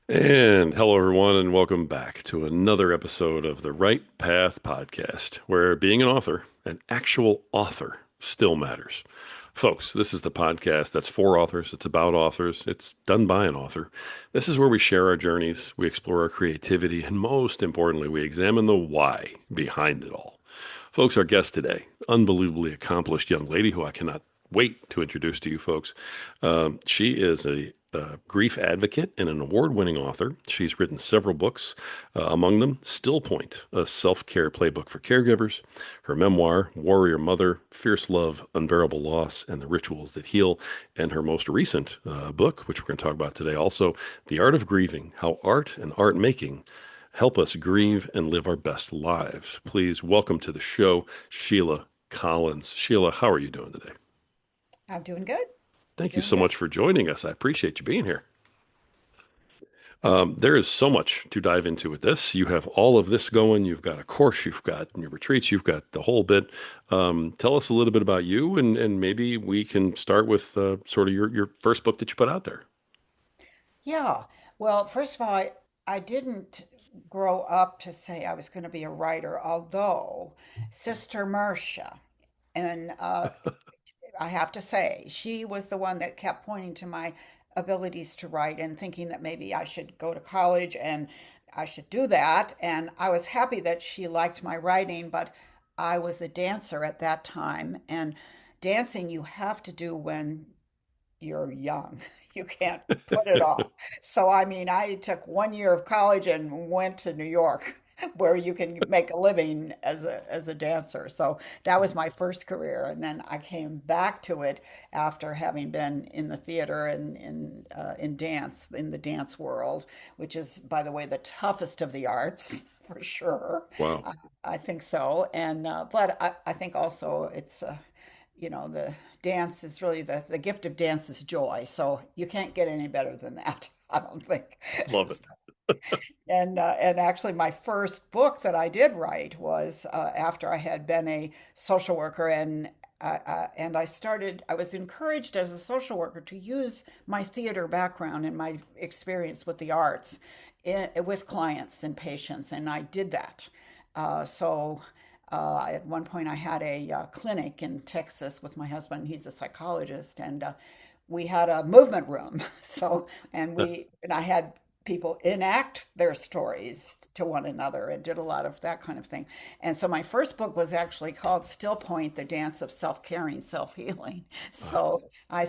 And hello, everyone, and welcome back to another episode of the Right Path Podcast, where being an author, an actual author, still matters. Folks, this is the podcast that's for authors, it's about authors, it's done by an author. This is where we share our journeys, we explore our creativity, and most importantly, we examine the why behind it all. Folks, our guest today, unbelievably accomplished young lady who I cannot wait to introduce to you folks. She is a grief advocate and an award-winning author. She's written several books, among them Still Point, a self-care playbook for caregivers, her memoir, Warrior Mother, Fierce Love, Unbearable Loss, and the Rituals That Heal, and her most recent book, which we're going to talk about today also, The Art of Grieving, How Art and Art Making Help Us Grieve and Live Our Best Lives. Please welcome to the show, Sheila Collins. Sheila, how are you doing today? I'm doing good. Thank you Doing so good. much for joining us. I appreciate you being here. There is so much to dive into with this. You have all of this going. You've got a course, you've got your retreats, you've got the whole bit. Tell us a little bit about you, and maybe we can start with sort of your first book that you put out there. Yeah. Well, first of all, I didn't grow up to say I was going to be a writer, although Sister Marcia, and I have to say, she was the one that kept pointing to my abilities to write and thinking that maybe I should go to college and I should do that. And I was happy that she liked my writing, but I was a dancer at that time. And dancing you have to do when you're young. You can't put it off. So, I mean, I took 1 year of college and went to New York, where you can make a living as a dancer. So that was my first career, and then I came back to it after having been in the theater and in dance, in the dance world, which is, by the way, the toughest of the arts for sure. Wow. I, I think so, and but I think also it's the dance is really the gift of dance is joy. So you can't get any better than that, I don't think. Love it. And actually, my first book that I did write was after I had been a social worker, and I started. I was encouraged as a social worker to use my theater background and my experience with the arts with clients and patients, and I did that. At one point, I had a clinic in Texas with my husband. He's a psychologist, and we had a movement room. And I had people enact their stories to one another and did a lot of that kind of thing. And so my first book was actually called Still Point, The Dance of Self-Caring, Self-Healing. So I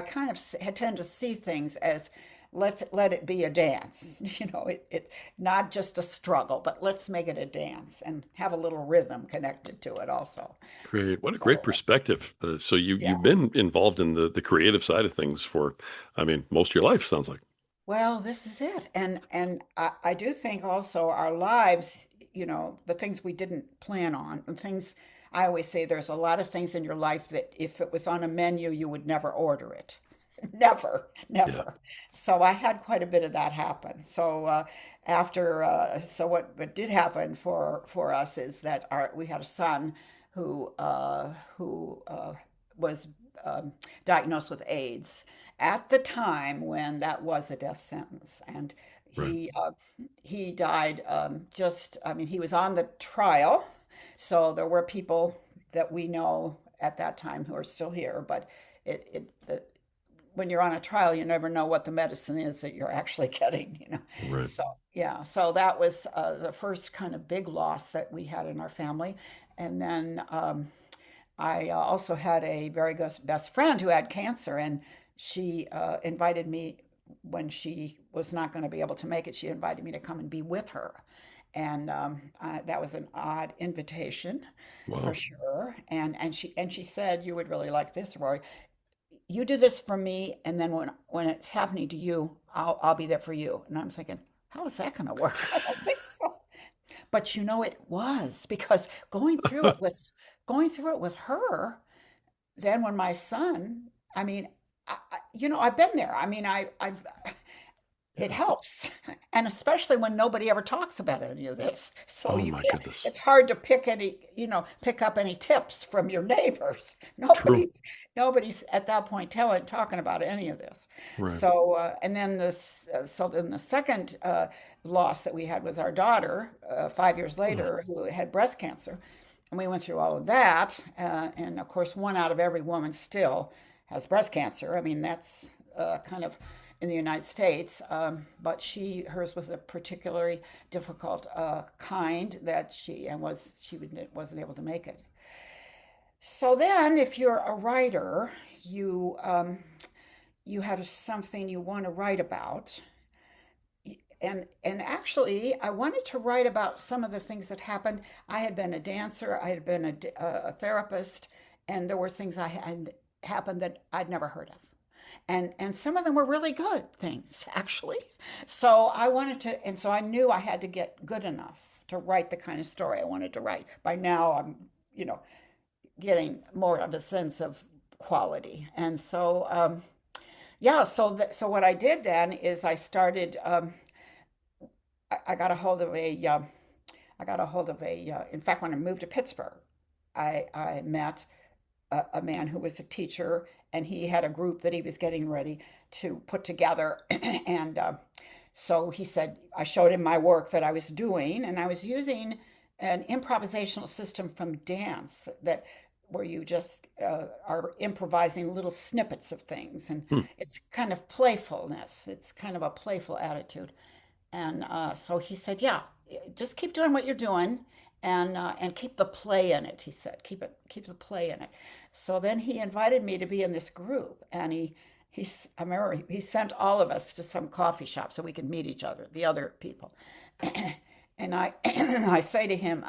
kind of tend to see things as let's let it be a dance. It's not just a struggle, but let's make it a dance and have a little rhythm connected to it also. Great. What a great So, perspective. So yeah. you've been involved in the creative side of things for, I mean, most of your life, sounds like. Well, this is it. And I do think also our lives, the things we didn't plan on, and things I always say there's a lot of things in your life that if it was on a menu, you would never order it. Never, Yeah. never. So I had quite a bit of that happen. So what did happen for us is that we had a son who was diagnosed with AIDS at the time when that was a death sentence, and Right. he died I mean, he was on the trial, so there were people that we know at that time who are still here, but the, when you're on a trial, you never know what the medicine is that you're actually getting. Right. So yeah, so that was the first kind of big loss that we had in our family, and then I also had a very good best friend who had cancer, and she invited me when she was not going to be able to make it. She invited me to come and be with her, and that was an odd invitation, for Wow. sure. And she said, "You would really like this, Roy. You do this for me, and then when it's happening to you, I'll be there for you." And I'm thinking, how is that going to work? I don't think so. But it was because going through it with her, then when my son, I mean, I've been there. I mean, I've it Yeah. helps. And especially when nobody ever talks about any of this. So Oh you my can't, goodness. it's hard to pick up any tips from your neighbors. True. Nobody's at that point talking about any of this. Right. So, so then the second loss that we had was our daughter, 5 years Oh, later, who had breast cancer. And we went through all of that. And of course, one out of every woman still has breast cancer. I mean, that's kind of in the United States, but hers was a particularly difficult kind that wasn't able to make it. So then, if you're a writer, you have something you want to write about, and actually, I wanted to write about some of the things that happened. I had been a dancer, I had been a therapist, and there were things I had happened that I'd never heard of. And some of them were really good things, actually. So I wanted to, and so I knew I had to get good enough to write the kind of story I wanted to write. By now, I'm, you know, getting more of a sense of quality. And so, yeah, so what I did then is I started. I got a hold of in fact, when I moved to Pittsburgh, I met a man who was a teacher, and he had a group that he was getting ready to put together. And so he said, I showed him my work that I was doing, and I was using an improvisational system from dance that where you just are improvising little snippets of things, and hmm. it's kind of playfulness. It's kind of a playful attitude. And so he said, "Yeah, just keep doing what you're doing, and keep the play in it." He said, keep the play in it." So then he invited me to be in this group, and I remember he sent all of us to some coffee shop so we could meet each other, the other people. And I I say to him,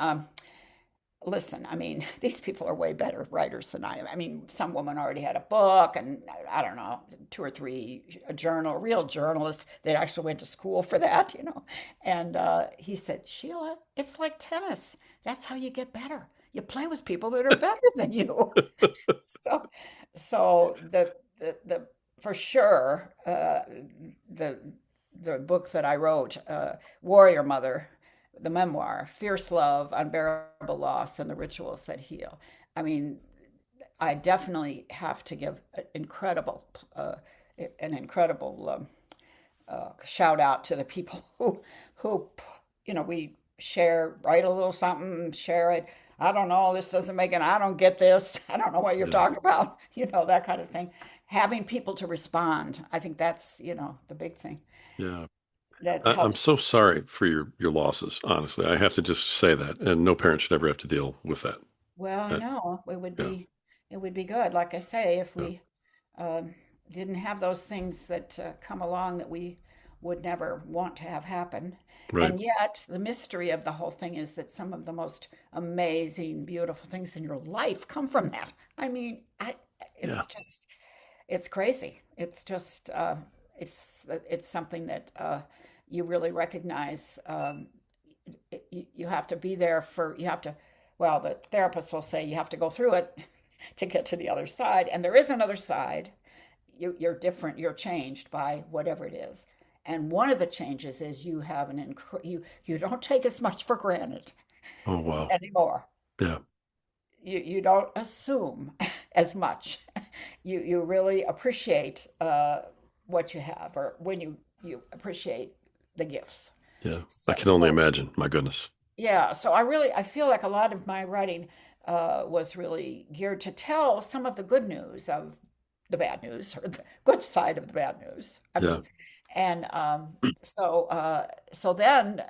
listen, I mean, these people are way better writers than I am. I mean, some woman already had a book and I don't know, two or three, a real journalist that actually went to school for that, you know. And he said, Sheila, it's like tennis. That's how you get better. You play with people that are better than you. So, so for sure, the the book that I wrote, Warrior Mother, the memoir, Fierce Love, Unbearable Loss, and the Rituals That Heal. I mean, I definitely have to give an incredible shout out to the people who, we write a little something, share it. I don't know, this doesn't make it, I don't get this. I don't know what you're Yeah. talking about, that kind of thing. Having people to respond, I think that's, the big thing Yeah. that I'm helps. so sorry for your losses, honestly. I have to just say that. And no parent should ever have to deal with that. Well, I Uh, know yeah. it would be good. Like I say, if Yeah. we didn't have those things that come along that we would never want to have happen. Right. And yet, the mystery of the whole thing is that some of the most amazing, beautiful things in your life come from that. I mean, Yeah. it's just, it's crazy. It's something that you really recognize. You have to be there well, the therapist will say you have to go through it to get to the other side. And there is another side. You're different, you're changed by whatever it is. And one of the changes is you don't take as much for granted Oh, wow. anymore. Yeah. You don't assume as much. You really appreciate what you have, or when you appreciate the gifts. Yeah. I So, can only so imagine. My goodness. yeah, so I feel like a lot of my writing was really geared to tell some of the good news of the bad news, or the good side of the bad news. I Yeah. mean, and so then,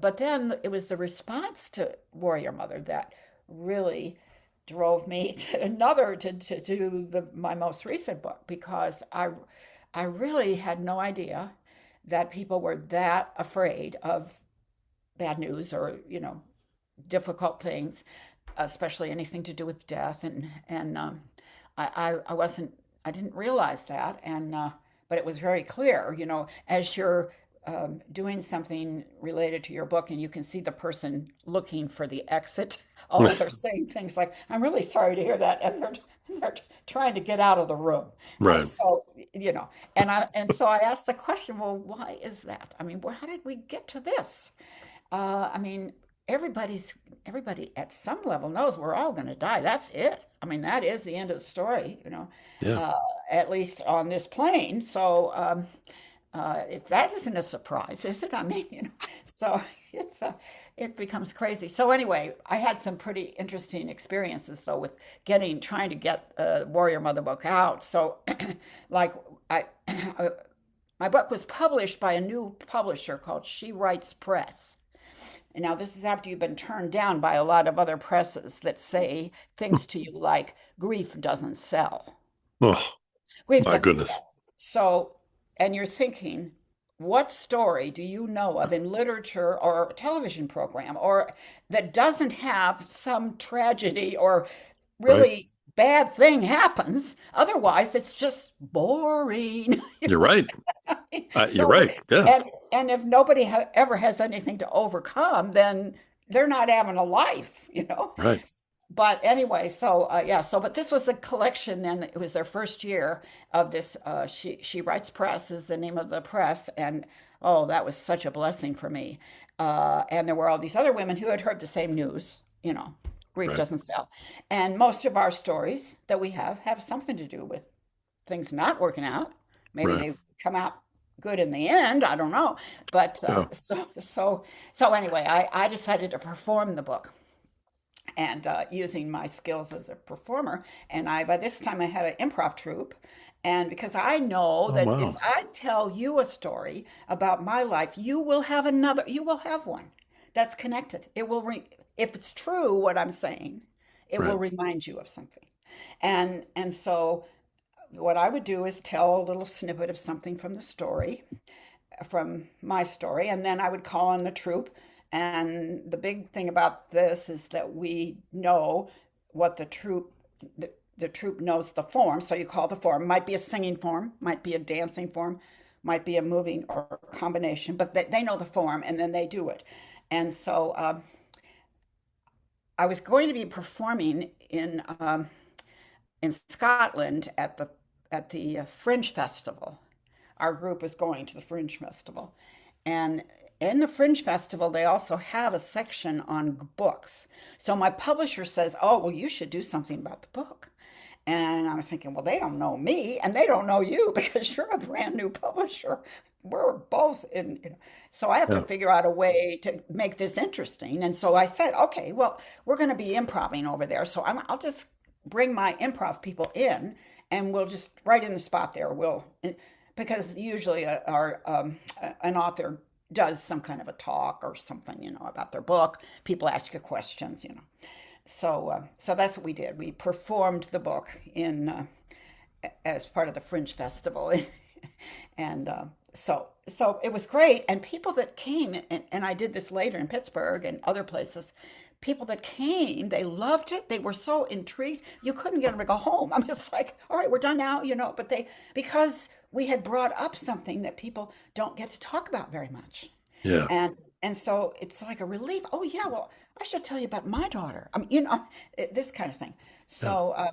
but then it was the response to Warrior Mother that really drove me to do my most recent book, because I really had no idea that people were that afraid of bad news, or difficult things, especially anything to do with death. And I wasn't, I didn't realize that. And but it was very clear, as you're doing something related to your book and you can see the person looking for the exit. Oh, they're saying things like, I'm really sorry to hear that. And they're trying to get out of the room. And Right. so, you know, and so I asked the question, well, why is that? I mean, well, how did we get to this? I mean, everybody at some level knows we're all going to die. That's it. I mean, that is the end of the story, Yeah. uh, at least on this plane. So, that isn't a surprise, is it? I mean, so it's it becomes crazy. So anyway, I had some pretty interesting experiences though with trying to get Warrior Mother book out. So, like I, my book was published by a new publisher called She Writes Press. And now this is after you've been turned down by a lot of other presses that say things to you like grief doesn't sell. Oh, Grief my doesn't goodness. sell. So, and you're thinking, what story do you know of in literature or a television program or that doesn't have some tragedy or Right. really bad thing happens? Otherwise, it's just boring. You're right. You're So, right. Yeah. and if nobody ever has anything to overcome, then they're not having a life. Right. But anyway, so yeah, so but this was a collection, and it was their first year of this. She Writes Press is the name of the press, and oh, that was such a blessing for me. And there were all these other women who had heard the same news. Grief Right. doesn't sell, and most of our stories that we have something to do with things not working out. Maybe Right. they come out good in the end. I don't know, but Yeah. so anyway, I decided to perform the book and using my skills as a performer. And by this time I had an improv troupe. And because I know Oh, that if wow. I tell you a story about my life, you will have one that's connected. If it's true what I'm saying, it will Right. remind you of something. And so what I would do is tell a little snippet of something from the story, from my story, and then I would call on the troupe. And the big thing about this is that we know what the troupe knows the form. So you call the form. Might be a singing form, might be a dancing form, might be a moving or combination, but they know the form and then they do it. And so I was going to be performing in Scotland at the Fringe Festival. Our group was going to the Fringe Festival. And in the Fringe Festival, they also have a section on books. So my publisher says, oh, well, you should do something about the book. And I was thinking, well, they don't know me and they don't know you because you're a brand new publisher. We're both in. So I have to Yeah. figure out a way to make this interesting. And so I said, okay, well, we're going to be improving over there. So I'll just bring my improv people in and we'll just right in the spot there. Because usually an author does some kind of a talk or something, about their book. People ask you questions. So that's what we did. We performed the book in as part of the Fringe Festival, and so it was great. And people that came, and I did this later in Pittsburgh and other places. People that came, they loved it. They were so intrigued. You couldn't get them to go home. I'm just like, all right, we're done now. But because we had brought up something that people don't get to talk about very much. Yeah. And so it's like a relief. Oh yeah, well, I should tell you about my daughter. This kind of thing. Yeah.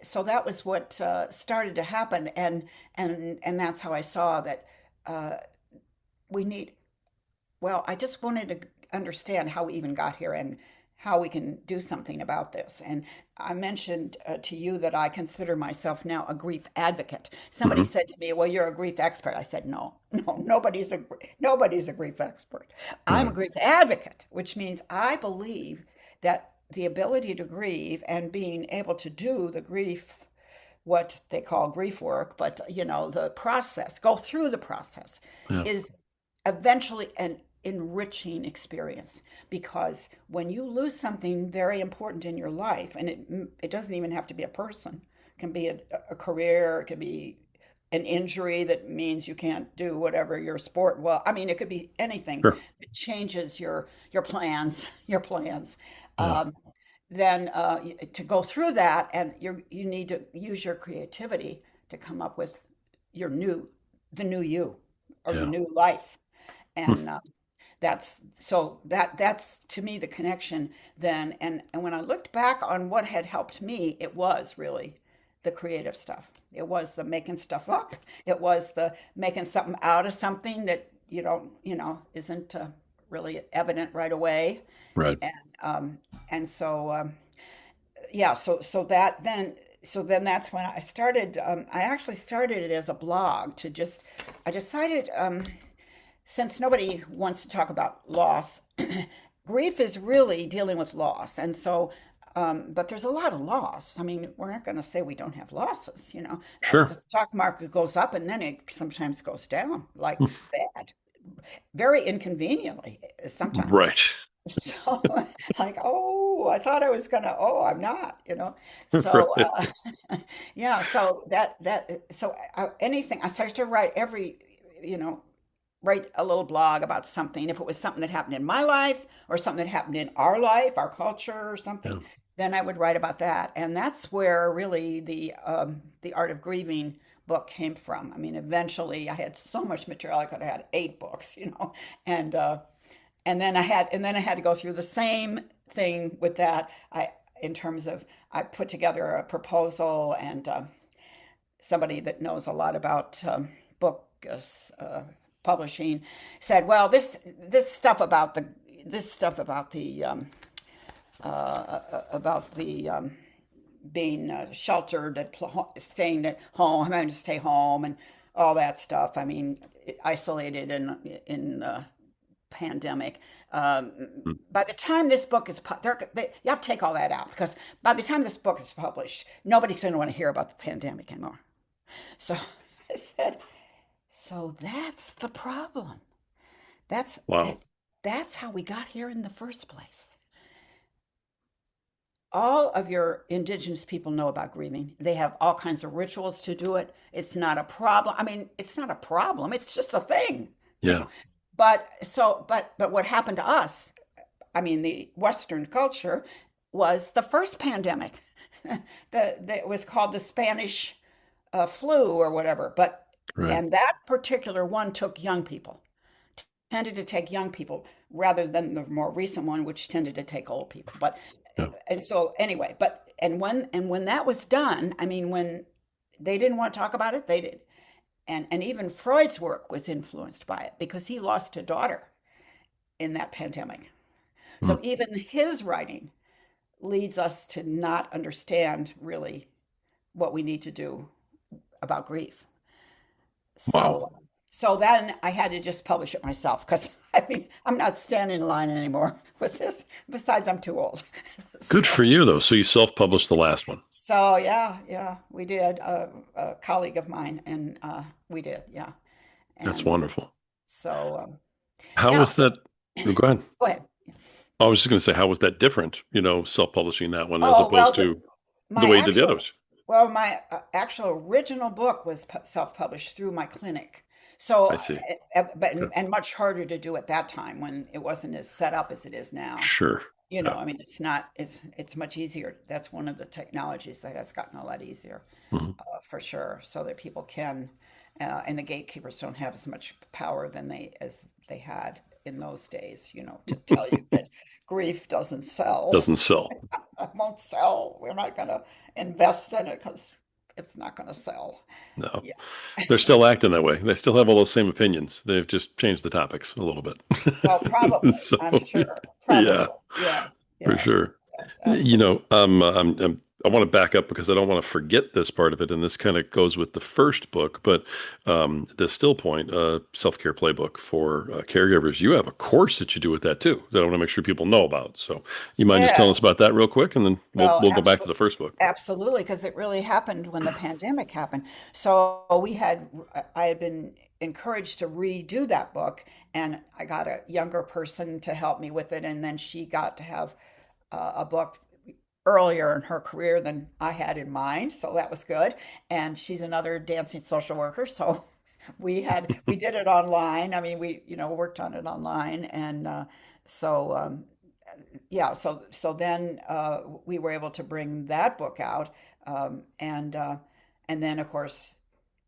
So that was what started to happen, and that's how I saw that uh, we need. Well, I just wanted to understand how we even got here and how we can do something about this. And I mentioned to you that I consider myself now a grief advocate. Somebody Hmm. said to me, "Well, you're a grief expert." I said, "No, no, nobody's a grief expert. I'm a Right. grief advocate, which means I believe that the ability to grieve and being able to do the grief, what they call grief work, but the process, go through the process, Yeah. is eventually an enriching experience because when you lose something very important in your life, and it doesn't even have to be a person, it can be a career, it can be an injury that means you can't do whatever your sport, well, I mean, it could be anything Sure. that changes your plans, your plans. Yeah. um, then to go through that, and you need to use your creativity to come up with your new the new you or the Yeah. new life. And that's to me the connection then. And when I looked back on what had helped me, it was really the creative stuff. It was the making stuff up. It was the making something out of something that isn't really evident right away. Right. And and so yeah, so then that's when I started. I actually started it as a blog to just. I decided, since nobody wants to talk about loss, grief is really dealing with loss, and so. But there's a lot of loss. I mean, we're not going to say we don't have losses. The Sure. stock market goes up and then it sometimes goes down, like bad, very inconveniently sometimes. Right. So, like, oh, I thought I was gonna, oh, I'm not, you know. So, Right. yeah, so anything, I started to write you know, write a little blog about something. If it was something that happened in my life or something that happened in our life, our culture or something, Yeah. then I would write about that. And that's where really the Art of Grieving book came from. I mean, eventually I had so much material, I could have had 8 books, and, and then I had to go through the same thing with that. In terms of, I put together a proposal, and somebody that knows a lot about book publishing said, "Well, this stuff about the being sheltered, staying at home, having to stay home, and all that stuff. I mean, isolated in pandemic. Um, by the time this book is, you have to take all that out because by the time this book is published, nobody's going to want to hear about the pandemic anymore." So I said, "So that's the problem. That's Wow. that's how we got here in the first place. All of your indigenous people know about grieving. They have all kinds of rituals to do it. It's not a problem. I mean, it's not a problem. It's just a thing. Yeah. But what happened to us, I mean, the Western culture, was the first pandemic. It was called the Spanish flu or whatever. Right. And that particular one took young people, tended to take young people rather than the more recent one, which tended to take old people. Yeah. And so anyway, when that was done, I mean, when they didn't want to talk about it, they did. And even Freud's work was influenced by it because he lost a daughter in that pandemic. Mm. So even his writing leads us to not understand really what we need to do about grief. Wow. So then I had to just publish it myself because I mean I'm not standing in line anymore with this. Besides, I'm too old. Good So for you, though. So you self-published the last one. so yeah, we did. A colleague of mine and we did, yeah. That's And wonderful. so How yeah. was So that? Oh, go ahead. go ahead. I was just going to say, how was that different, self-publishing that one as Oh well, opposed to the my way you did the actual others? my actual original book was self-published through my clinic. I So, see. but Yeah. and much harder to do at that time when it wasn't as set up as it is now. Sure. Yeah. I mean, it's not. It's much easier. That's one of the technologies that has gotten a lot easier, Mhm. for sure, so that people can, and the gatekeepers don't have as much power than they had in those days. To tell you that grief doesn't sell. Doesn't sell. It won't sell. We're not going to invest in it because it's not going to sell. No. Yeah. They're still acting that way. They still have all those same opinions. They've just changed the topics a little bit. Well, probably. So, I'm sure. yeah, Probably. Yes. for Yes. sure. Yes. Absolutely. I want to back up because I don't want to forget this part of it, and this kind of goes with the first book. But the Still Point, self-care playbook for caregivers, you have a course that you do with that too that I want to make sure people know about. So, you mind just telling Yeah. us about that real quick, and then we'll Well, we'll go back to the first book. absolutely, because it really happened when the pandemic happened. So I had been encouraged to redo that book, and I got a younger person to help me with it, and then she got to have a book earlier in her career than I had in mind, so that was good. And she's another dancing social worker, so we did it online. I mean, we worked on it online, and so yeah, so then we were able to bring that book out, and then of course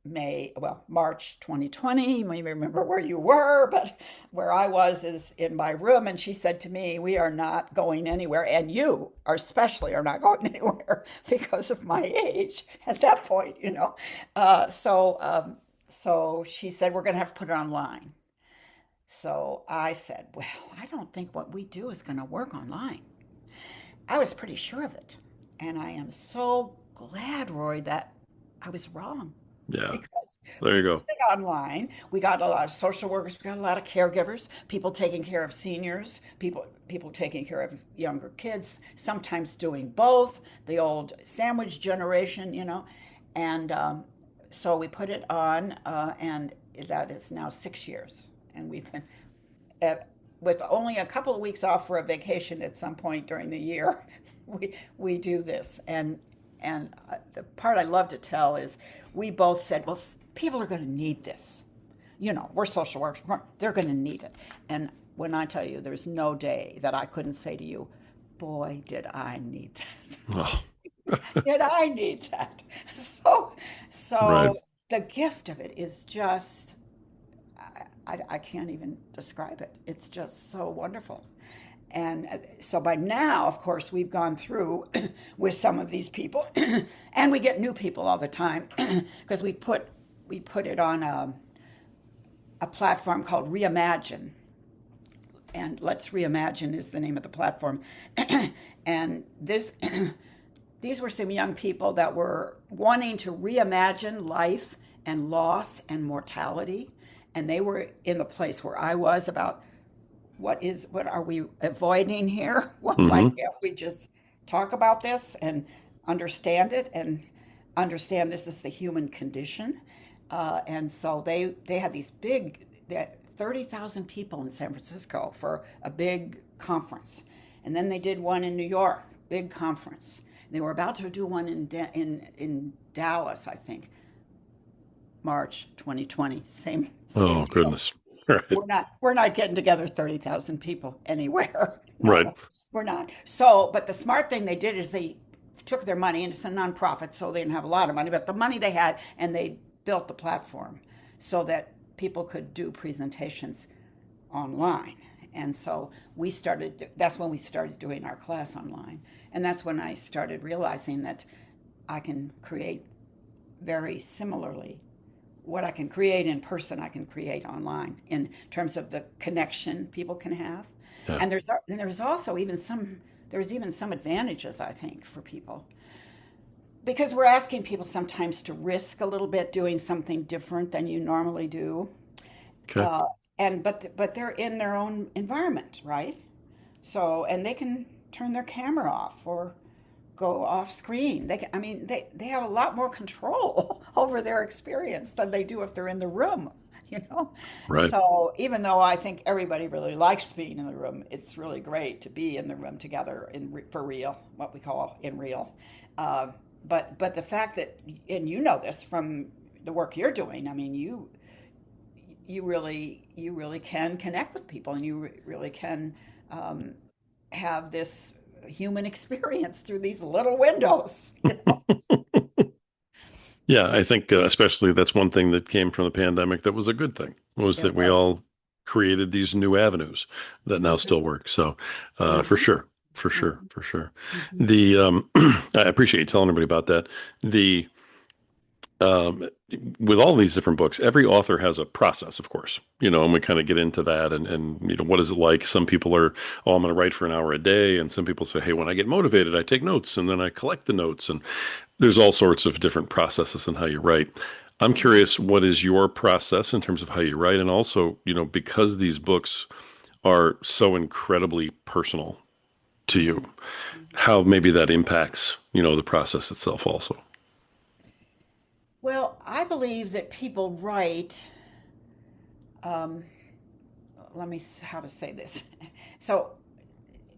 March 2020. You may remember where you were, but where I was is in my room. And she said to me, "We are not going anywhere. And you are especially are not going anywhere because of my age at that point, you know." So she said, "We're going to have to put it online." So I said, "Well, I don't think what we do is going to work online." I was pretty sure of it. And I am so glad, Roy, that I was wrong Yeah. because There we you put go. it online. We got a lot of social workers, we got a lot of caregivers, people taking care of seniors, people taking care of younger kids, sometimes doing both, the old sandwich generation, you know. And so we put it on, and that is now 6 years. And we've been uh, with only a couple of weeks off for a vacation at some point during the year, we do this. And the part I love to tell is we both said, well, people are going to need this. You know, we're social workers. They're going to need it. And when I tell you, there's no day that I couldn't say to you, boy, did I need that. Oh, Did I need that? So, right. so the gift of it is just I can't even describe it. It's just so wonderful. And so by now, of course, we've gone through with some of these people, and we get new people all the time because we put it on a platform called Reimagine, and Let's Reimagine is the name of the platform. And this these were some young people that were wanting to reimagine life and loss and mortality, and they were in the place where I was about what are we avoiding here? Why Hmm. can't we just talk about this and understand it and understand this is the human condition? And so they had these big, they had 30,000 people in San Francisco for a big conference, and then they did one in New York, big conference. They were about to do one in Dallas, I think, March 2020. Same Oh, deal. goodness. Right. We're not getting together 30,000 people anywhere. Right. No, we're not. So, but the smart thing they did is they took their money, and it's a nonprofit, so they didn't have a lot of money, but the money they had, and they built the platform so that people could do presentations online. And so that's when we started doing our class online. And that's when I started realizing that I can create very similarly what I can create in person, I can create online in terms of the connection people can have. Yeah. And there's also even some advantages I think for people because we're asking people sometimes to risk a little bit doing something different than you normally do. Okay. Uh, but they're in their own environment, right? So and they can turn their camera off or go off screen. I mean, they have a lot more control over their experience than they do if they're in the room, you know? Right. So even though I think everybody really likes being in the room, it's really great to be in the room together for real, what we call in real. Uh, but the fact that, and you know this from the work you're doing, I mean, you really can connect with people and you really can um, have this human experience through these little windows. You know? Yeah, I think especially that's one thing that came from the pandemic that was a good thing was It that we was. all created these new avenues that now Hmm. still work. So, for Hmm. sure, for sure, Hmm. for sure. Hmm. The I appreciate you telling everybody about that. The um, with all these different books, every author has a process, of course, and we kind of get into that and what is it like? Some people are, oh, I'm going to write for an hour a day. And some people say, hey, when I get motivated, I take notes and then I collect the notes. And there's all sorts of different processes in how you write. I'm Hmm. curious, what is your process in terms of how you write? And also, because these books are so incredibly personal to you, Hmm. Hmm. how maybe that impacts, the process itself also. Well, I believe that people write, um, let me, how to say this. So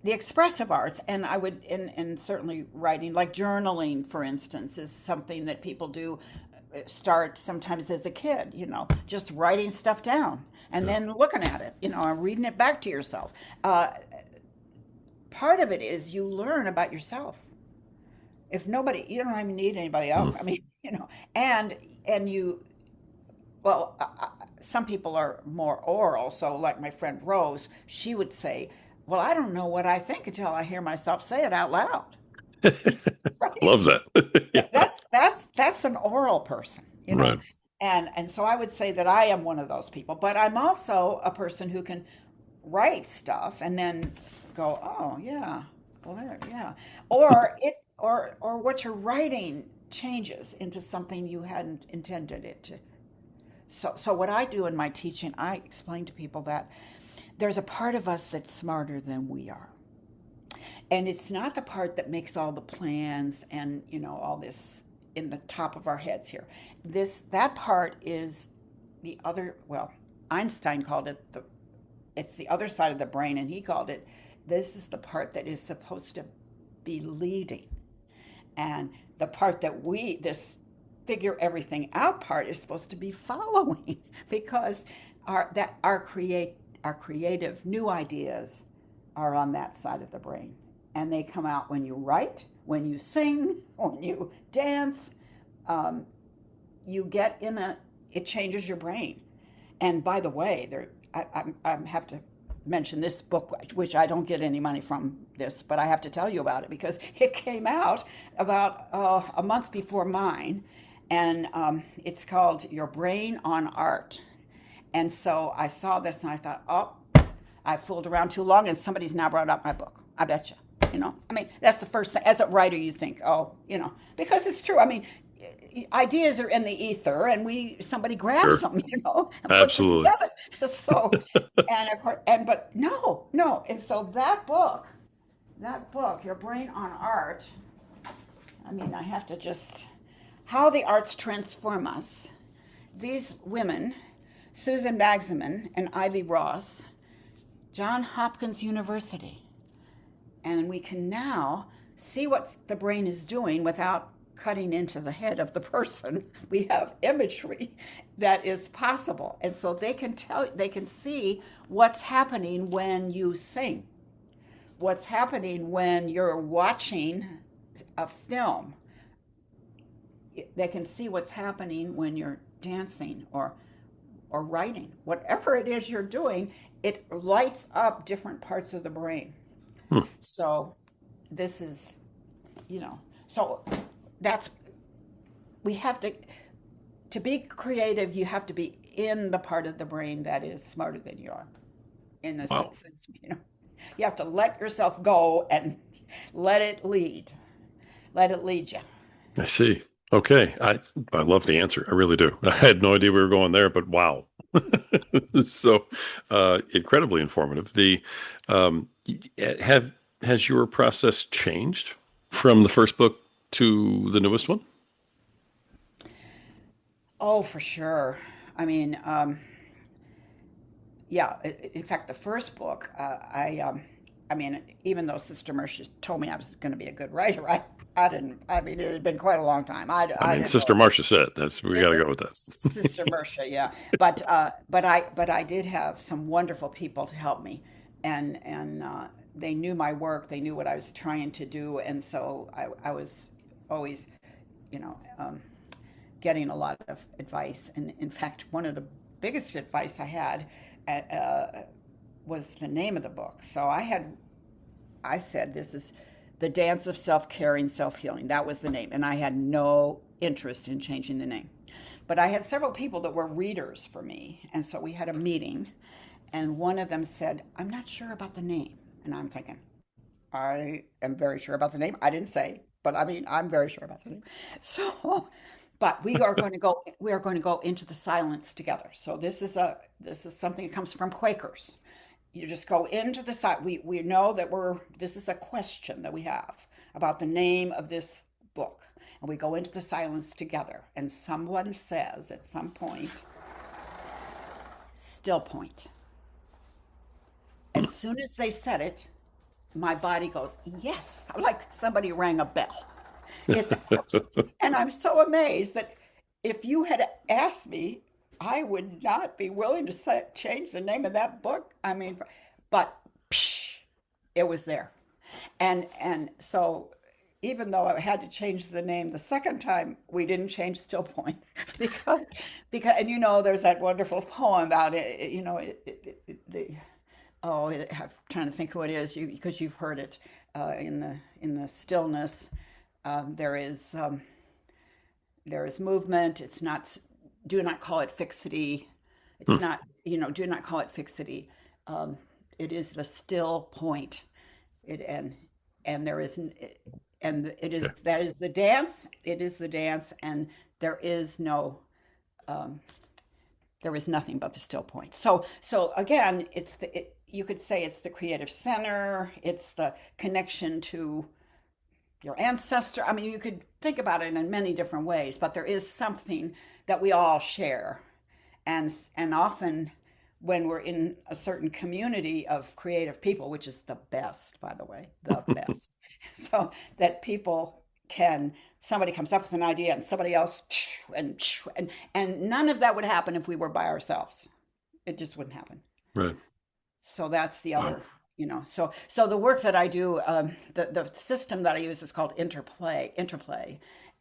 the expressive arts, and I would, and certainly writing, like journaling, for instance, is something that people do start sometimes as a kid, just writing stuff down and Yeah. then looking at it, and reading it back to yourself. Uh, Part of it is you learn about yourself. If nobody, you don't even need anybody else. Mm. I mean, and and well, some people are more oral. So, like my friend Rose, she would say, "Well, I don't know what I think until I hear myself say it out loud." Right? Love that. Yeah. That's an oral person, you know. Right. And so I would say that I am one of those people, but I'm also a person who can write stuff and then go, "Oh, yeah. Well, there, yeah." Or what you're writing changes into something you hadn't intended it to. So what I do in my teaching, I explain to people that there's a part of us that's smarter than we are. And it's not the part that makes all the plans and, all this in the top of our heads here. That part is the other, well, Einstein called it it's the other side of the brain, and he called it, this is the part that is supposed to be leading. And the part that this figure everything out part is supposed to be following because our creative new ideas are on that side of the brain. And they come out when you write, when you sing, when you dance. Um, you get in it changes your brain. And by the way, I have to mention this book, which I don't get any money from this, but I have to tell you about it because it came out about a month before mine. And it's called Your Brain on Art. And so I saw this and I thought, oh, I fooled around too long and somebody's now brought up my book. I bet you. I mean, that's the first thing. As a writer, you think, oh, because it's true. I mean, ideas are in the ether, and somebody grabs Sure. them, and puts it Absolutely. together. So, and of course, but no, no, and so that book, Your Brain on Art. I mean, I have to just how the arts transform us. These women, Susan Magsamen and Ivy Ross, John Hopkins University, and we can now see what the brain is doing without cutting into the head of the person. We have imagery that is possible. And so they can see what's happening when you sing, what's happening when you're watching a film. They can see what's happening when you're dancing or writing. Whatever it is you're doing, it lights up different parts of the brain. Hmm. So this is, so that's we have to be creative. You have to be in the part of the brain that is smarter than you are. In the Wow. sense, you have to let yourself go and let it lead. Let it lead you. I see. Okay. I love the answer. I really do. I had no idea we were going there, but wow. So incredibly informative. The have has your process changed from the first book to the newest one? Oh, for sure. I mean, yeah. In fact, the first book, I mean, even though Sister Mercia told me I was going to be a good writer, I didn't. I mean, it had been quite a long time. I I mean, didn't Sister know Marcia said that's we got to go with that. Sister Mercia, yeah. But I did have some wonderful people to help me, and they knew my work. They knew what I was trying to do, and so I was always, you know, um, getting a lot of advice. And in fact, one of the biggest advice I had was the name of the book. So I said, this is The Dance of Self Caring, Self Healing. That was the name. And I had no interest in changing the name. But I had several people that were readers for me. And so we had a meeting. And one of them said, I'm not sure about the name. And I'm thinking, I am very sure about the name. I didn't say, but I mean, I'm very sure about the name. So, but we are going to go into the silence together. So this is something that comes from Quakers. You just go into the side. We know that this is a question that we have about the name of this book. And we go into the silence together. And someone says at some point, still point. As soon as they said it, my body goes, yes, like somebody rang a bell. It's and I'm so amazed that if you had asked me, I would not be willing to change the name of that book. I mean, but psh, it was there. And so even though I had to change the name the second time, we didn't change Still Point because and there's that wonderful poem about it. I'm trying to think who it is, because you've heard it in the stillness. Um, there is um, there is movement. It's not. Do not call it fixity. It's Hmm. not. Do not call it fixity. Um, it is the still point. It and there is and it is Okay. that is the dance. It is the dance, and there is no um, there is nothing but the still point. So again, you could say it's the creative center. It's the connection to your ancestor. I mean, you could think about it in many different ways, but there is something that we all share. And often when we're in a certain community of creative people, which is the best, by the way, the best. So that people can somebody comes up with an idea and somebody else and none of that would happen if we were by ourselves. It just wouldn't happen. Right. So that's the Wow. other, so the work that I do, the system that I use is called interplay,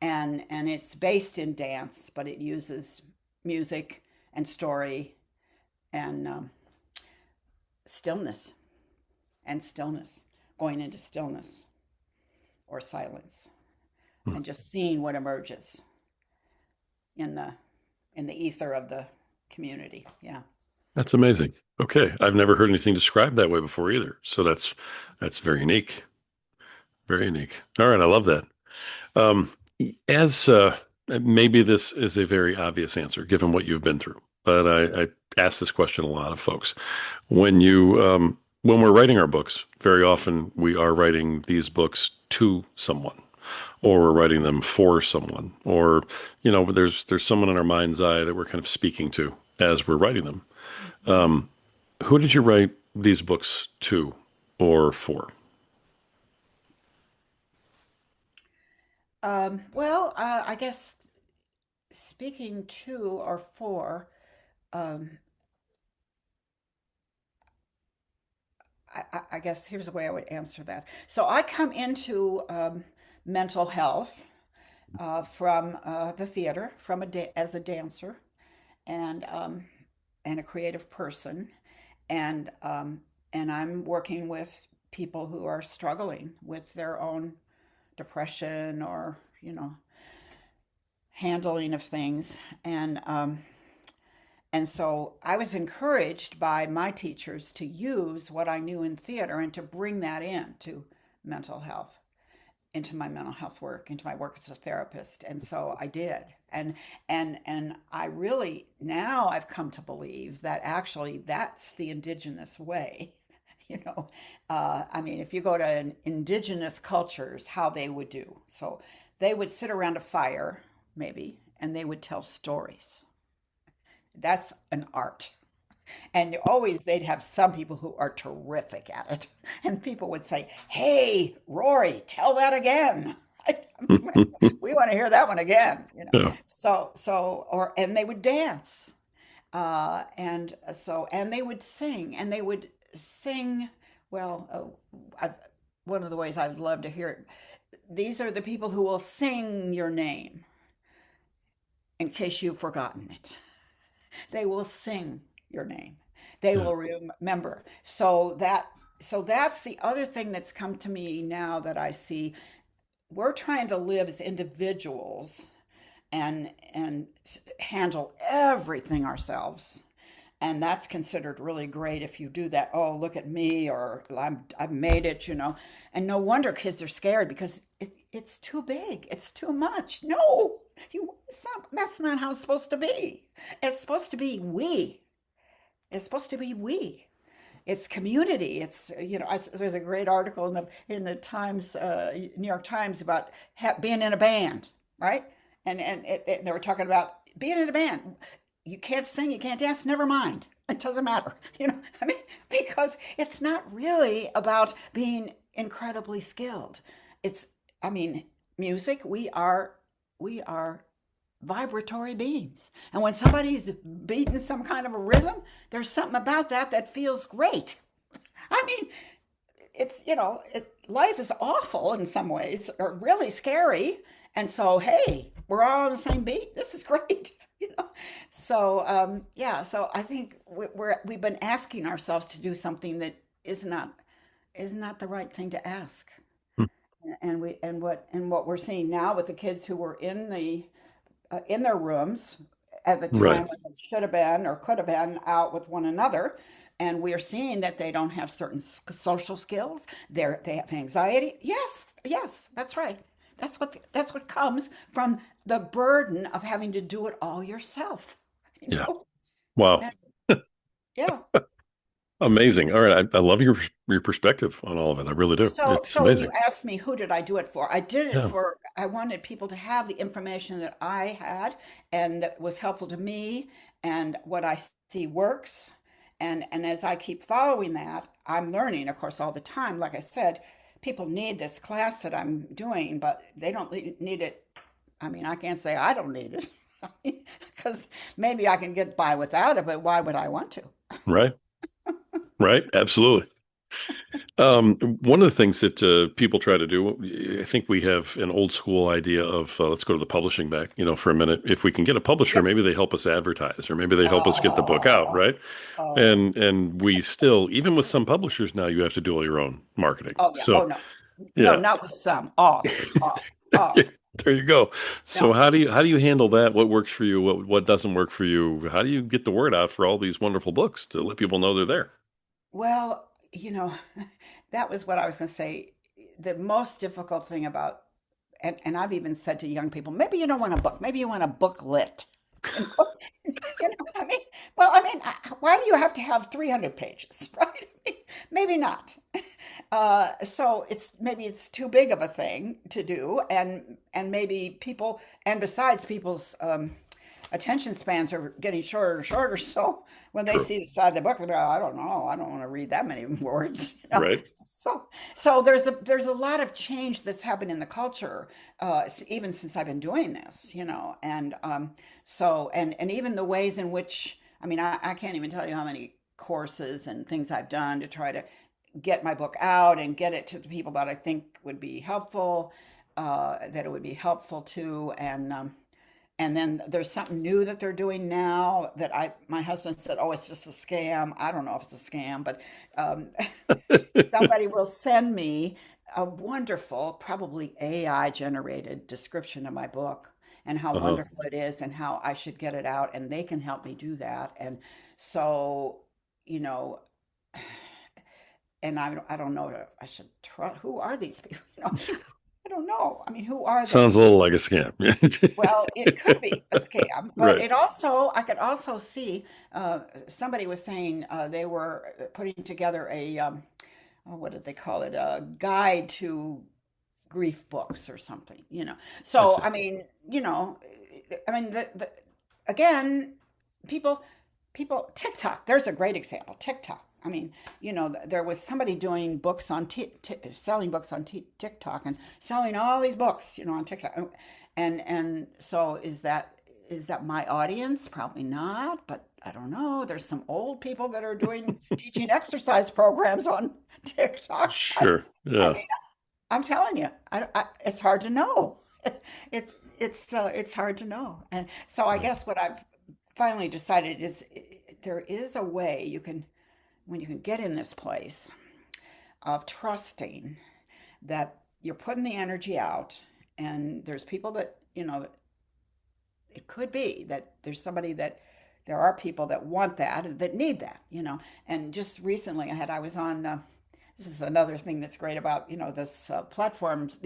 and it's based in dance, but it uses music and story and stillness stillness, going into stillness or silence, Hmm. and just seeing what emerges in the ether of the community. Yeah. That's amazing. Okay. I've never heard anything described that way before either. So that's very unique. Very unique. All right. I love that. Um, as maybe this is a very obvious answer given what you've been through, but I ask this question a lot of folks. When we're writing our books, very often we are writing these books to someone, or we're writing them for someone, or there's someone in our mind's eye that we're kind of speaking to as we're writing them. Mhm. Um, who did you write these books to or for? Well, I guess speaking to or for, um, I guess here's the way I would answer that. So I come into mental health from the theater, as a dancer and um, and a creative person, and I'm working with people who are struggling with their own depression or handling of things, and so I was encouraged by my teachers to use what I knew in theater and to bring that into mental health, into my mental health work, into my work as a therapist. And so I did. And I really, now I've come to believe that actually that's the indigenous way. You know, I mean, if you go to indigenous cultures, how they would do. So they would sit around a fire, maybe, and they would tell stories. That's an art. And always they'd have some people who are terrific at it. And people would say, "Hey, Rory, tell that again." We want to hear that one again, Yeah. and they would dance. And they would sing, well, one of the ways I'd love to hear it. These are the people who will sing your name in case you've forgotten it. They will sing your name. They Yeah. will remember. So that's the other thing that's come to me now that I see. We're trying to live as individuals and handle everything ourselves. And that's considered really great if you do that. Oh, look at me, or I've made it. And no wonder kids are scared because it's too big. It's too much. No, that's not how it's supposed to be. It's supposed to be we. It's supposed to be we. It's community. There's a great article in the Times, New York Times, about being in a band, right? And they were talking about being in a band. You can't sing, you can't dance, never mind. It doesn't matter, I mean, because it's not really about being incredibly skilled. It's, I mean, music. We are vibratory beings. And when somebody's beating some kind of a rhythm, there's something about that that feels great. I mean, life is awful in some ways, or really scary. And so, hey, we're all on the same beat. This is great. So yeah, so I think we've been asking ourselves to do something that is not the right thing to ask. Hmm. And what we're seeing now with the kids who were in their rooms at the Right. time when they should have been or could have been out with one another. And we are seeing that they don't have certain social skills. They have anxiety. Yes, yes, that's right. That's what comes from the burden of having to do it all yourself. You Yeah. know? Wow. That- yeah. Amazing. All right. I love your perspective on all of it. I really do. So, It's so you amazing. asked me, who did I do it for? I did it Yeah. for, I wanted people to have the information that I had and that was helpful to me and what I see works. And as I keep following that, I'm learning, of course, all the time. Like I said, people need this class that I'm doing, but they don't need it. I mean, I can't say I don't need it because maybe I can get by without it, but why would I want to? Right. Right. Absolutely. One of the things that people try to do, I think we have an old school idea of let's go to the publishing back, for a minute. If we can get a publisher, Yep. maybe they help us advertise, or maybe they help us get the book out, Oh, right? oh. And we still, even with some publishers now, you have to do all your own marketing. Oh yeah. Oh So no. No, yeah, not with some. All. All. All. there you go. So No. how do you handle that? What works for you? What doesn't work for you? How do you get the word out for all these wonderful books to let people know they're there? Well, that was what I was going to say. The most difficult thing about, and I've even said to young people, maybe you don't want a book, maybe you want a booklet. You know, I mean, well, I mean, why do you have to have 300 pages, right? Maybe not. So maybe it's too big of a thing to do, and maybe people, and besides, people's attention spans are getting shorter and shorter. So when they True. see the side of the book, they're like, I don't know, I don't want to read that many words. Right. So there's a lot of change that's happened in the culture, even since I've been doing this, and and even the ways in which, I mean, I can't even tell you how many courses and things I've done to try to get my book out and get it to the people that I think would be helpful, that it would be helpful to, and then there's something new that they're doing now that my husband said, oh, it's just a scam. I don't know if it's a scam, but um, somebody will send me a wonderful, probably AI generated description of my book and how Uh-huh. wonderful it is and how I should get it out, and they can help me do that. And so, you know, and I don't know if I should try. Who are these people? I don't know. I mean, who are Sounds a they? little like a scam. Well, it could be a scam, but Right. I could also see, somebody was saying they were putting together what did they call it? A guide to grief books or something. I So, see. again, people, TikTok, there's a great example. TikTok. I mean, there was somebody doing books on selling books on TikTok and selling all these books, on TikTok. And so is that my audience? Probably not, but I don't know. There's some old people that are doing teaching exercise programs on TikTok. Sure. I Yeah. mean, I'm telling you, it's hard to know. It's hard to know. And so I Right. guess what I've finally decided is there is a way when you can get in this place of trusting that you're putting the energy out, and there's people that, it could be that there are people that want that need that. And just recently I was on, this is another thing that's great about, this platforms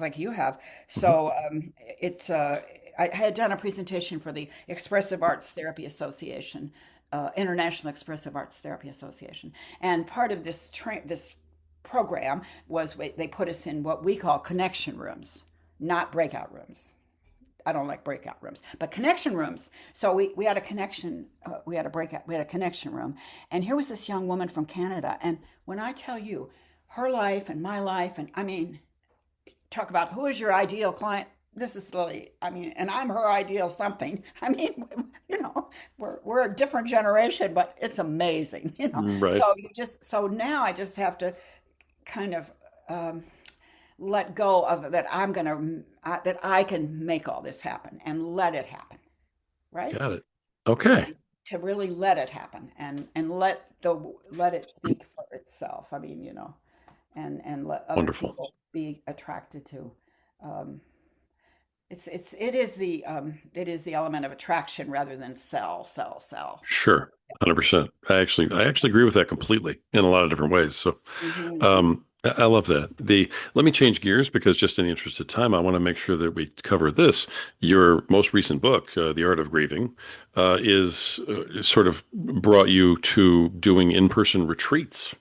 like you have. Mhm. So it's I had done a presentation for the Expressive Arts Therapy Association, International Expressive Arts Therapy Association, and part of this program was they put us in what we call connection rooms, not breakout rooms. I don't like breakout rooms, but connection rooms. So we had a connection, we had a connection room. And here was this young woman from Canada. And when I tell you her life and my life, and I mean, talk about who is your ideal client. This is Lily. I mean, and I'm her ideal something. I mean, we're we're a different generation, but it's amazing, Right. So so now I just have to kind of um, let go of that. That I can make all this happen and let it happen, right? Got it. Okay. To really let it happen and let it speak for itself. I mean, and let other Wonderful. people be attracted to. Um, it is the element of attraction rather than sell. Sure. 100%. I actually agree with that completely in a lot of different ways. So, Hmm. I love that. Let me change gears because just in the interest of time, I want to make sure that we cover this. Your most recent book, The Art of Grieving, is sort of brought you to doing in-person retreats,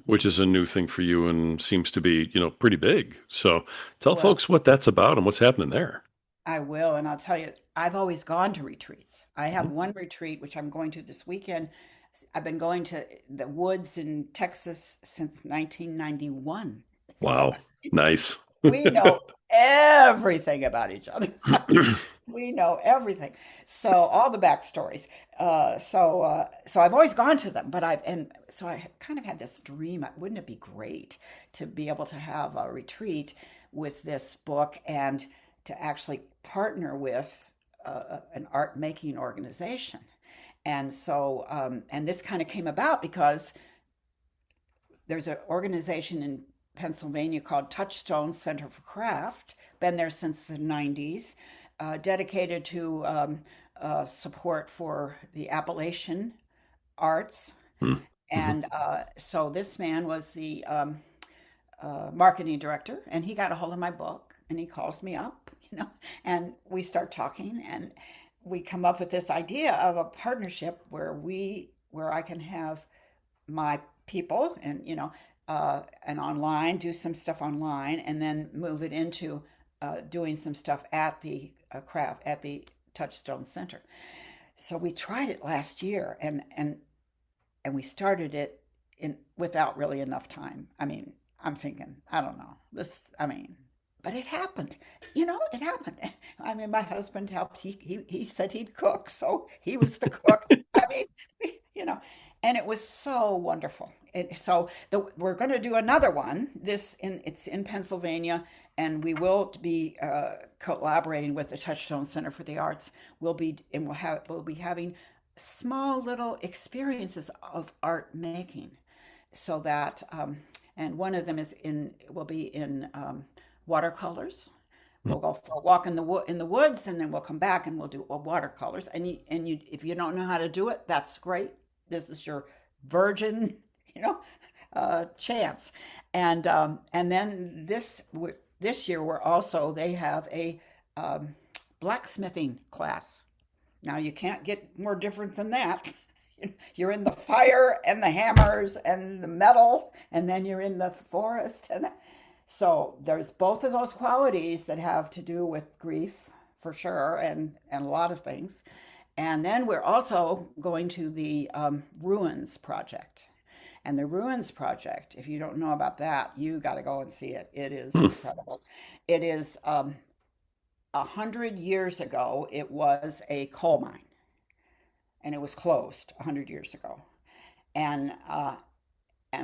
which Hmm. is a new thing for you and seems to be, pretty big. So tell Well, folks what that's about and what's happening there. I will, and I'll tell you, I've always gone to retreats. I have Mhm. one retreat, which I'm going to this weekend. I've been going to the woods in Texas since 1991. So Wow. Nice. we know everything about each other. We know everything. So all the backstories. So I've always gone to them, and so I kind of had this dream. Wouldn't it be great to be able to have a retreat with this book and to actually partner with an art making organization? And this kind of came about because there's an organization in Pennsylvania called Touchstone Center for Craft, been there since the 90s, dedicated to support for the Appalachian arts. Mhm. And so this man was the marketing director, and he got a hold of my book and he calls me up, and we start talking and we come up with this idea of a partnership where I can have my people and online do some stuff online and then move it into doing some stuff at the craft at the Touchstone Center. So we tried it last year and we started it in without really enough time. I mean, I'm thinking, I don't know. But it happened. It happened. I mean, my husband helped. He said he'd cook, so he was the cook. I mean, you know, and it was so wonderful. We're going to do another one. It's in Pennsylvania, and we will be collaborating with the Touchstone Center for the Arts. We'll be having small little experiences of art making, so that and one of them will be in watercolors. We'll go for a walk in the woods, and then we'll come back and we'll do watercolors. If you don't know how to do it, that's great. This is your virgin, you know, chance. And then this year they have a um, blacksmithing class. Now you can't get more different than that. You're in the fire and the hammers and the metal, and then you're in the forest. And so there's both of those qualities that have to do with grief for sure, and a lot of things. And then we're also going to the Ruins Project. And the Ruins Project, if you don't know about that, you got to go and see it. It is Hmm. incredible. It is 100 years ago, it was a coal mine, and it was closed 100 years ago. And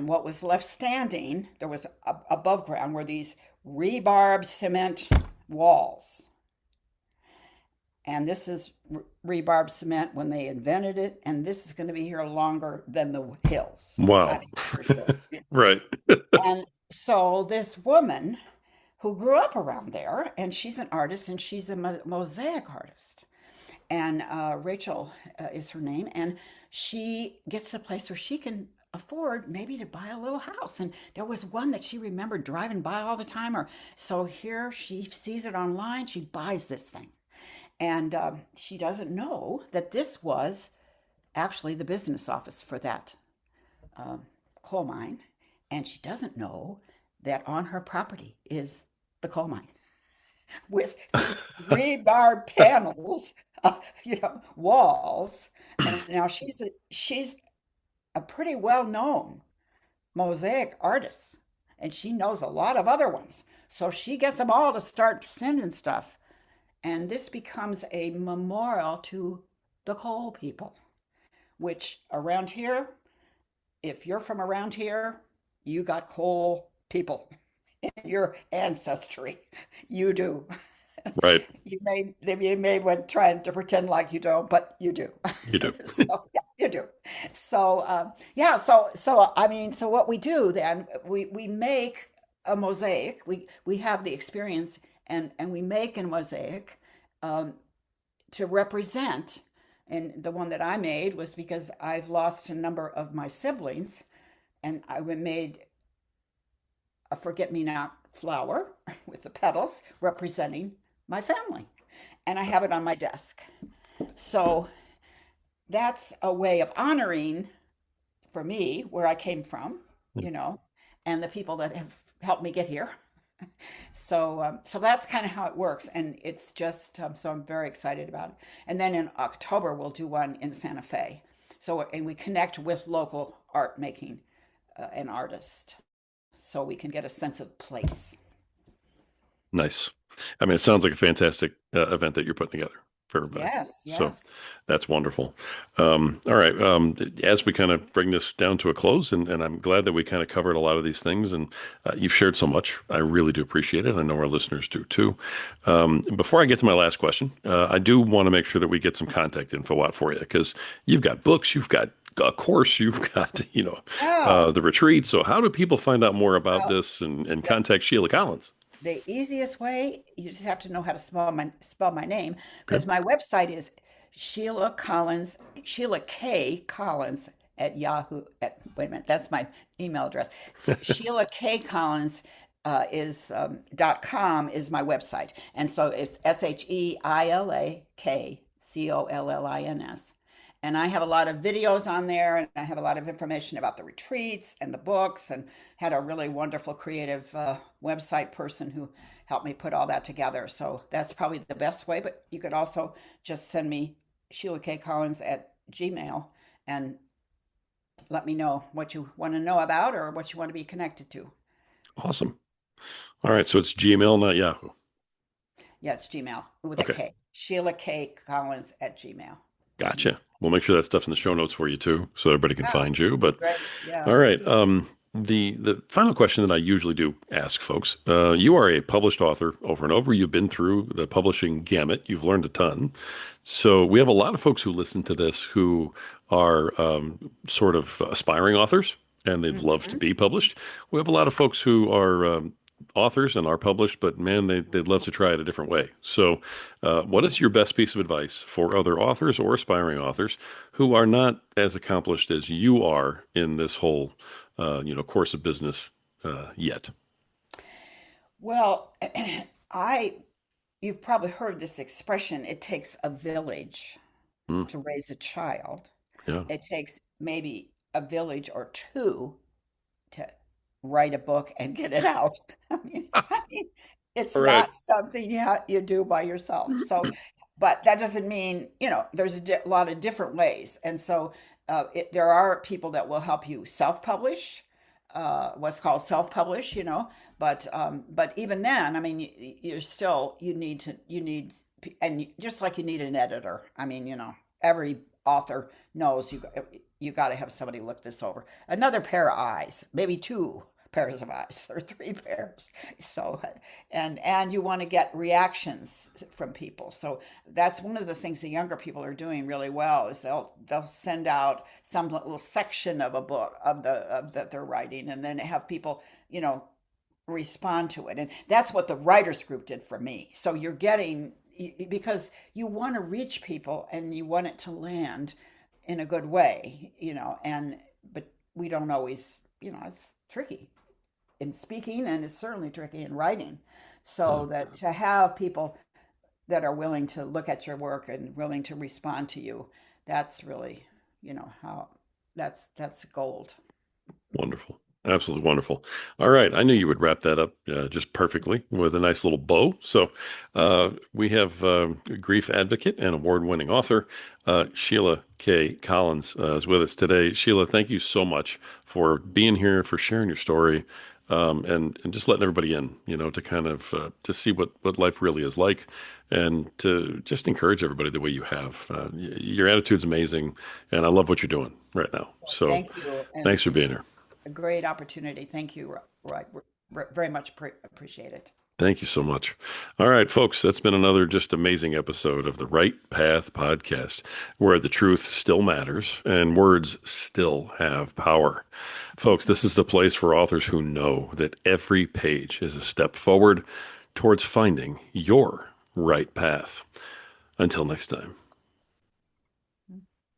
what was left standing, there was above ground were these rebarb cement walls. And this is rebarb cement when they invented it, and this is going to be here longer than the hills. I Wow. mean, for sure. Right. And so this woman who grew up around there, and she's an artist, and she's a mosaic artist. And Rachel is her name, and she gets a place where she can afford maybe to buy a little house. And there was one that she remembered driving by all the time, or so here she sees it online. She buys this thing, and she doesn't know that this was actually the business office for that um, coal mine, and she doesn't know that on her property is the coal mine with these rebar panels, walls. And now she's a pretty well-known mosaic artist, and she knows a lot of other ones. So she gets them all to start sending stuff, and this becomes a memorial to the coal people. which around here, if you're from around here, you got coal people in your ancestry. You do. Right. You may want trying to pretend like you don't, but you do. You do. So yeah, you do. So yeah, so I mean, so what we do then, we make a mosaic. We have the experience, and we make a mosaic um, to represent. And the one that I made was because I've lost a number of my siblings, and I made a forget-me-not flower with the petals representing my family. And I have it on my desk. So that's a way of honoring for me where I came from, you know, and the people that have helped me get here. So that's kind of how it works, and it's just so I'm very excited about it. And then in October we'll do one in Santa Fe. So and we connect with local art making and artists, so we can get a sense of place. Nice. I mean, it sounds like a fantastic event that you're putting together for everybody. Yes, So yes. that's wonderful. All right. As we kind of bring this down to a close, and I'm glad that we kind of covered a lot of these things, and you've shared so much. I really do appreciate it. I know our listeners do too. Before I get to my last question, I do want to make sure that we get some contact info out for you because you've got books, you've got a course, you've got, Oh, the retreat. So how do people find out more about well, this and the, contact Sheila Collins? the easiest way, you just have to know how to spell my name, Okay. because my website is Sheila Collins, Sheila K Collins at Yahoo. Wait a minute, that's my email address. Sheila K Collins is .com is my website, and so it's SheilakKollins. And I have a lot of videos on there, and I have a lot of information about the retreats and the books, and had a really wonderful creative website person who helped me put all that together. So that's probably the best way. But you could also just send me Sheila K. Collins at Gmail and let me know what you want to know about or what you want to be connected to. Awesome. All right. So it's Gmail, not Yahoo. Yeah, it's Gmail with a Okay. K. Sheila K. Collins at Gmail. Gotcha. We'll make sure that stuff's in the show notes for you too, so everybody can Yeah, find you. But great. Yeah. all right. The final question that I usually do ask folks, you are a published author over and over. You've been through the publishing gamut. You've learned a ton. So we have a lot of folks who listen to this who are sort of aspiring authors and they'd love to Mhm. be published. We have a lot of folks who are authors and are published, but man, they'd love to try it a different way. So, what is your best piece of advice for other authors or aspiring authors who are not as accomplished as you are in this whole, course of business yet? Well, I you've probably heard this expression, it takes a village Mm, to raise a child. yeah. It takes maybe a village or two to write a book and get it out. I mean, it's All right. not something you do by yourself. So, but that doesn't mean, there's lot of different ways. And so there are people that will help you self-publish, what's called self-publish, but even then, I mean, you're still, and just like you need an editor. I mean, every author knows you got to have somebody look this over. Another pair of eyes, maybe two pairs of eyes or three pairs. So, and you want to get reactions from people. So that's one of the things the younger people are doing really well is they'll send out some little section of a book of that they're writing, and then have people, respond to it. And that's what the writers group did for me. So you're getting, because you want to reach people and you want it to land in a good way, but we don't always, it's tricky in speaking, and it's certainly tricky in writing. Yeah. So that to have people that are willing to look at your work and willing to respond to you, that's really, how that's gold. Wonderful. Absolutely wonderful. All right. I knew you would wrap that up just perfectly with a nice little bow. So we have grief advocate and award-winning author Sheila K. Collins is with us today. Sheila, thank you so much for being here, for sharing your story. and just letting everybody in, to kind of to see what life really is like, and to just encourage everybody the way you have. Your attitude's amazing, and I love what you're doing right now. Well, So thank you, and thanks for being here. a great opportunity. Thank you, Roy. Very much appreciate it. Thank you so much. All right, folks, that's been another just amazing episode of the Right Path podcast, where the truth still matters and words still have power. Folks, this is the place for authors who know that every page is a step forward towards finding your right path. Until next time.